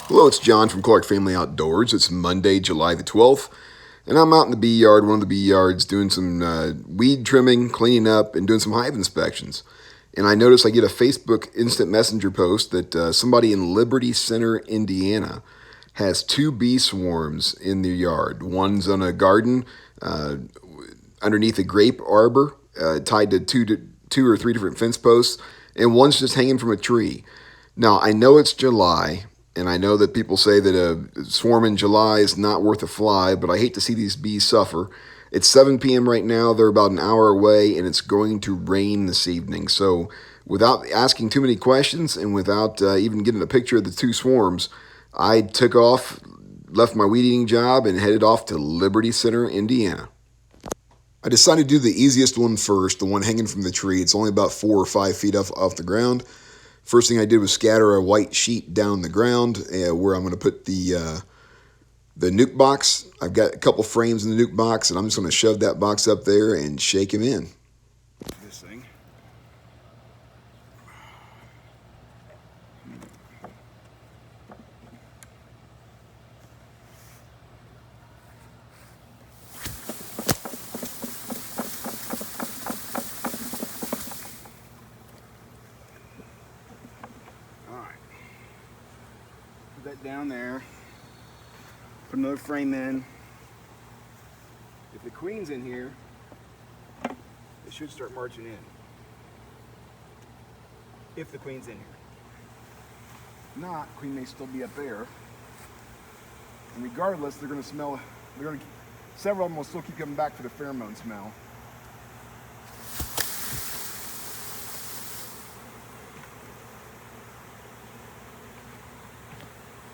Hello, it's John from Clark Family Outdoors. It's Monday, July the 12th, and I'm out in the bee yard, one of the bee yards, doing some weed trimming, cleaning up, and doing some hive inspections. And I notice I get a Facebook instant messenger post that somebody in Liberty Center, Indiana, has two bee swarms in their yard. One's on a garden uh, underneath a grape arbor, tied to two or three different fence posts, and one's just hanging from a tree. Now, I know it's July, and I know that people say that a swarm in July is not worth a fly, but I hate to see these bees suffer. It's 7 p.m. right now. They're about an hour away, and it's going to rain this evening. So, without asking too many questions and without even getting a picture of the two swarms, I took off, left my weed eating job, and headed off to Liberty Center, Indiana. I decided to do the easiest one first, the one hanging from the tree. It's only about 4 or 5 feet off the ground. First thing I did was scatter a white sheet down the ground where I'm going to put the nuke box. I've got a couple frames in the nuke box, and I'm just going to shove that box up there and shake him in. This thing. All right. Put that down there. Put another frame in. If the queen's in here, it should start marching in. If the queen's in here. If not, queen may still be up there. And regardless, they're going to smell. Several of them will still keep coming back for the pheromone smell.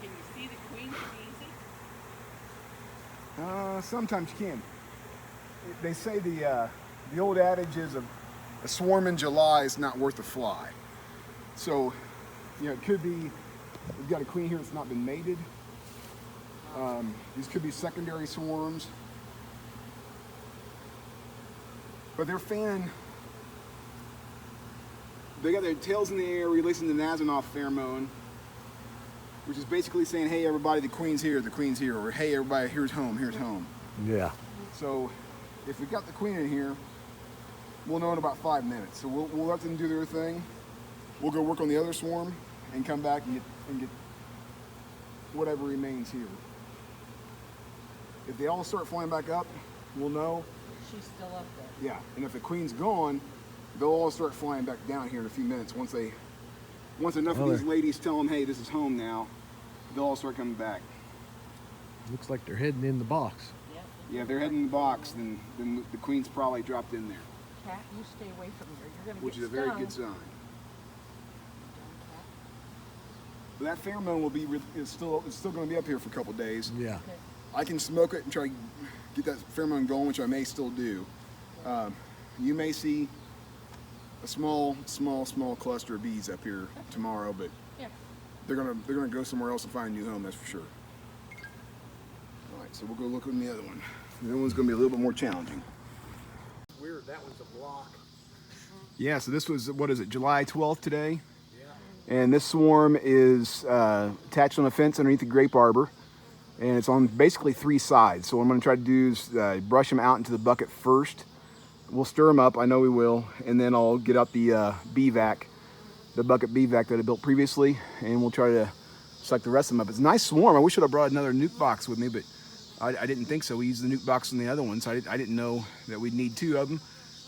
Can you see the queen easy? Sometimes you can. They say the old adage is a swarm in July is not worth a fly. So, it could be we've got a queen here that's not been mated. These could be secondary swarms, but they're fanning. They got their tails in the air, releasing the Nazanoff pheromone, which is basically saying, "Hey, everybody, the queen's here, or hey, everybody, here's home, here's home." Yeah. So, if we got the queen in here, we'll know in about 5 minutes. So we'll let them do their thing. We'll go work on the other swarm and come back and get whatever remains here. If they all start flying back up, we'll know. She's still up there. Yeah, and if the queen's gone, they'll all start flying back down here in a few minutes. Once enough of these ladies tell them, "Hey, this is home now," they'll all start coming back. Looks like they're heading in the box. Yep. Yeah, if they're heading in the box, then the queen's probably dropped in there, Cat, you stay away from her. You're going to which get is a very good sign. But that pheromone is still going to be up here for a couple days. Yeah. Okay. I can smoke it and try to get that pheromone going, which I may still do. You may see a small cluster of bees up here tomorrow, but Yeah. they're gonna go somewhere else and find a new home. That's for sure. All right, so we'll go look at the other one. The other one's gonna be a little bit more challenging. Weird, that one's a block. Yeah, so this was, what is it, July 12th today? Yeah. And this swarm is attached on a fence underneath the grape arbor. And it's on basically 3 sides. So what I'm going to try to do is brush them out into the bucket first. We'll stir them up, I know we will, and then I'll get out the Back-Vac, the bucket Back-Vac that I built previously, and we'll try to suck the rest of them up. It's a nice swarm. I wish I'd have brought another nuke box with me, but I didn't think so. We used the nuke box on the other one, so I didn't know that we'd need 2 of them.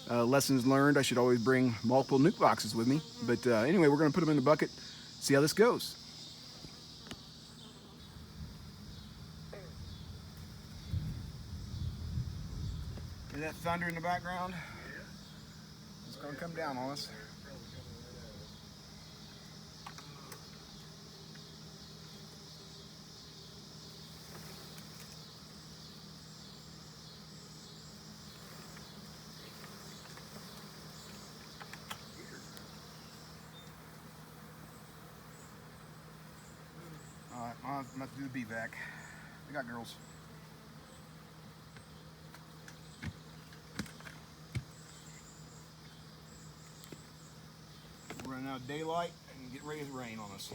Lessons learned, I should always bring multiple nuke boxes with me. But anyway, we're going to put them in the bucket, see how this goes. Hear that thunder in the background? Yeah. It's gonna come down on us. Alright, I'm about to do the Back-Vac. I got girls. We're running out of daylight and getting ready to rain on us.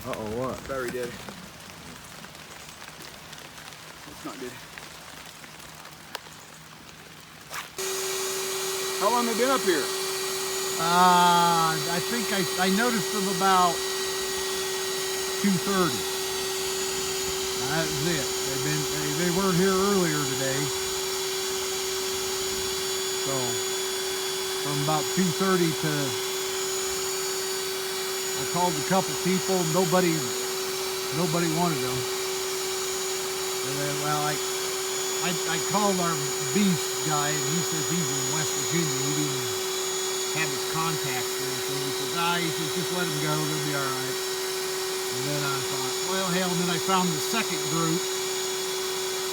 Uh-oh, what? Battery dead. That's not good. How long have they been up here? I think I noticed them about 2:30. That was it. They weren't here earlier today. So from about 2:30 to, I called a couple people. Nobody wanted them. And then, well, I called our bees guy, and he says he's in West Virginia. He didn't have his contacts or anything. He says, he says, just let them go. They'll be all right. And then I thought, well, hell, and then I found the second group.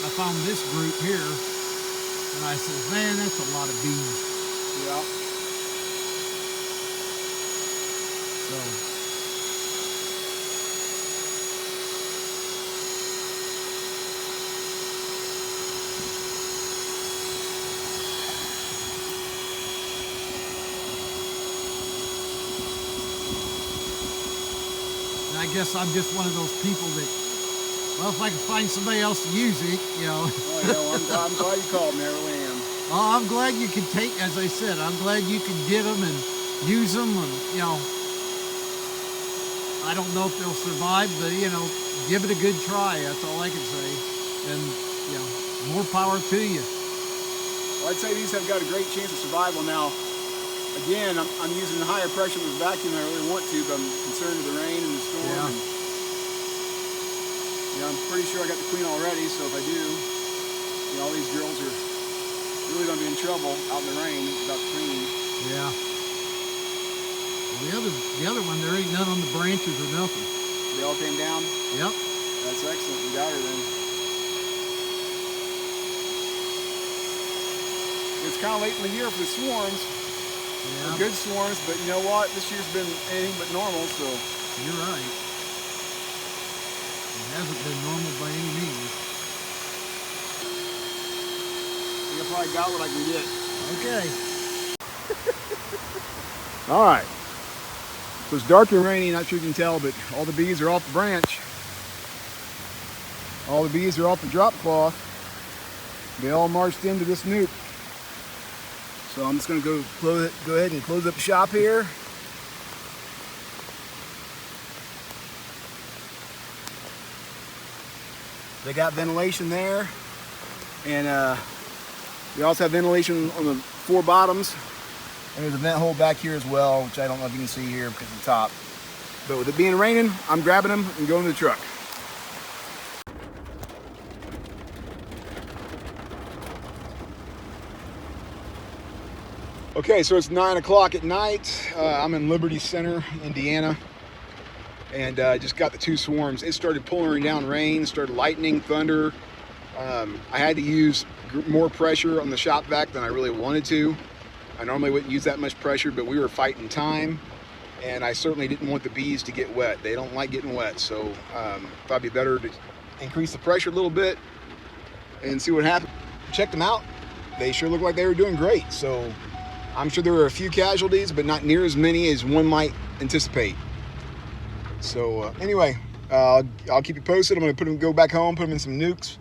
I found this group here, and I said, man, that's a lot of bees. Yeah. So, and I guess I'm just one of those people that, well, if I can find somebody else to use it, you know. Oh, yeah, I'm glad you called me. I really am. Oh, I'm glad you can take, as I said, I'm glad you can get them and use them, and, you know, I don't know if they'll survive, but, you know, give it a good try. That's all I can say. And, you know, more power to you. Well, I'd say these have got a great chance of survival now. Again, I'm using the higher pressure with the vacuum than I really want to, but I'm concerned with the rain and the storm. Yeah. And, you know, I'm pretty sure I got the queen already, so if I do, you know, all these girls are really going to be in trouble out in the rain without the queen. Yeah. Well, the other one, there ain't none on the branches or nothing. They all came down? Yep. That's excellent. We got her then. It's kind of late in the year for the swarms. Yeah. Good swarms, but you know what? This year's been anything but normal, so. You're right. It hasn't been normal by any means. I think I probably got what I can get. Okay. All right. So it's dark and rainy, not sure you can tell, but all the bees are off the branch. All the bees are off the drop cloth. They all marched into this nuke. So I'm just going to go ahead and close up shop here. They got ventilation there, and we also have ventilation on the four bottoms. And there's a vent hole back here as well, which I don't know if you can see here because of the top. But with it being raining, I'm grabbing them and going to the truck. Okay, so it's 9 o'clock at night. I'm in Liberty Center, Indiana. And I just got the two swarms. It started pouring down rain, started lightning, thunder. I had to use more pressure on the shop vac than I really wanted to. I normally wouldn't use that much pressure, but we were fighting time, and I certainly didn't want the bees to get wet. They don't like getting wet, so thought it'd be better to increase the pressure a little bit and see what happened. Checked them out. They sure looked like they were doing great, so I'm sure there were a few casualties, but not near as many as one might anticipate. So anyway, I'll keep you posted. I'm going to go back home, put them in some nukes.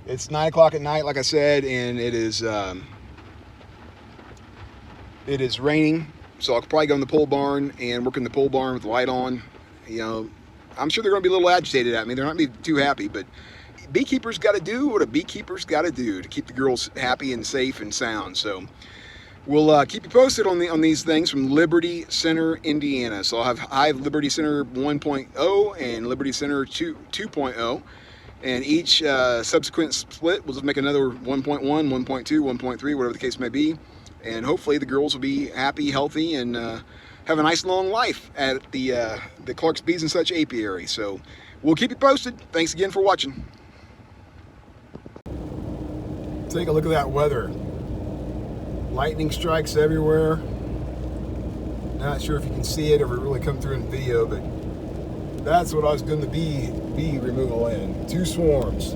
It's 9 o'clock at night, like I said, and it is raining, so I'll probably go in the pole barn and work in the pole barn with the light on. You know, I'm sure they're going to be a little agitated at me. They're not going to be too happy, but beekeepers got to do what a beekeeper's got to do to keep the girls happy and safe and sound. So we'll keep you posted on these things from Liberty Center, Indiana. So I'll have Hive Liberty Center 1.0 and Liberty Center 2.0. And each subsequent split, we'll just make another 1.1, 1.2, 1.3, whatever the case may be. And hopefully the girls will be happy, healthy, and have a nice long life at the Clark's Bees and Such apiary. So we'll keep you posted. Thanks again for watching. Take a look at that weather. Lightning strikes everywhere. Not sure if you can see it or if it really come through in video, but that's what I was doing the bee removal in. Two swarms.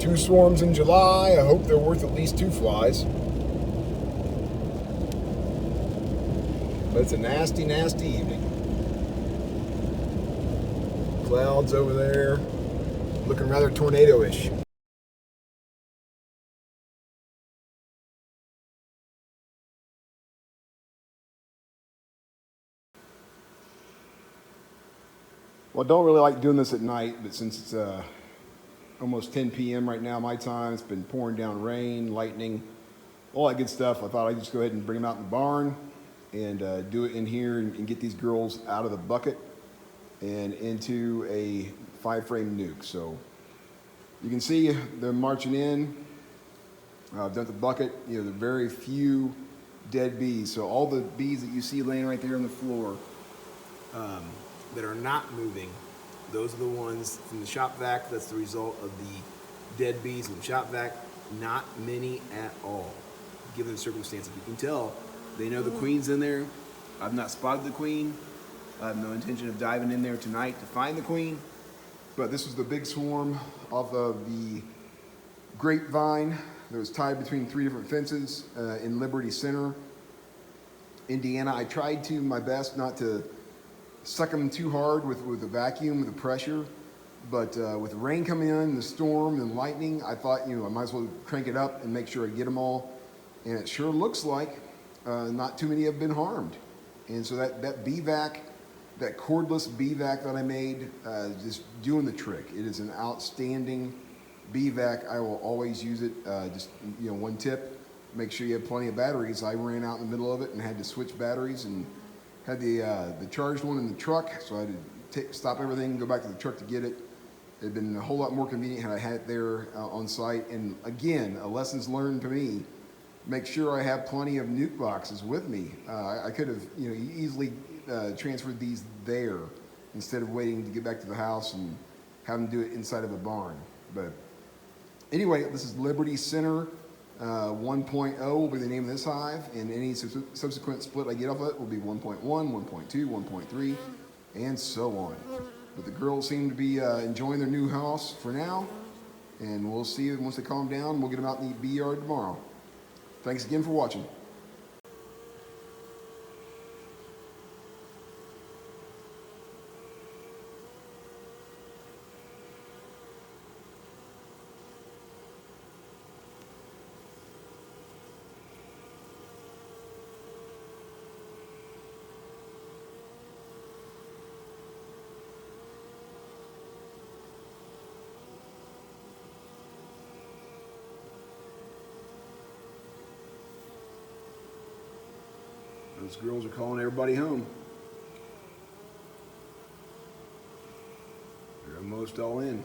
Two swarms in July. I hope they're worth at least 2 flies. But it's a nasty, nasty evening. Clouds over there, looking rather tornado-ish. Well, I don't really like doing this at night, but since it's almost 10 p.m. right now, my time, it's been pouring down rain, lightning, all that good stuff. I thought I'd just go ahead and bring them out in the barn and do it in here and get these girls out of the bucket and into a 5-frame nuke. So you can see they're marching in. I've done the bucket. You know, there are very few dead bees. So all the bees that you see laying right there on the floor that are not moving, those are the ones from the shop vac. That's the result of the dead bees in the shop vac. Not many at all, given the circumstances. You can tell they know the queen's in there. I've not spotted the queen. I have no intention of diving in there tonight to find the queen. But this was the big swarm off of the grapevine that was tied between 3 different fences in Liberty Center, Indiana. I tried to my best not to suck them too hard with the vacuum, with the pressure. But with the rain coming in, the storm, and lightning, I thought, I might as well crank it up and make sure I get them all. And it sure looks like not too many have been harmed. And so that Back-Vac, that cordless Back-Vac that I made, just doing the trick. It is an outstanding Back-Vac. I will always use it. Just one tip: make sure you have plenty of batteries. I ran out in the middle of it and had to switch batteries, and had the charged one in the truck, so I had to stop everything, go back to the truck to get it. It'd been a whole lot more convenient had I had it there on site. And again, a lessons learned to me: make sure I have plenty of nuke boxes with me. I could have, easily transferred these there instead of waiting to get back to the house and have them do it inside of a barn. But anyway, this is Liberty Center 1.0 will be the name of this hive, and any subsequent split I get off of it will be 1.1, 1.2, 1.3, and so on. But the girls seem to be enjoying their new house for now, and we'll see once they calm down. We'll get them out in the bee yard tomorrow. Thanks again for watching. Those girls are calling everybody home. They're almost all in.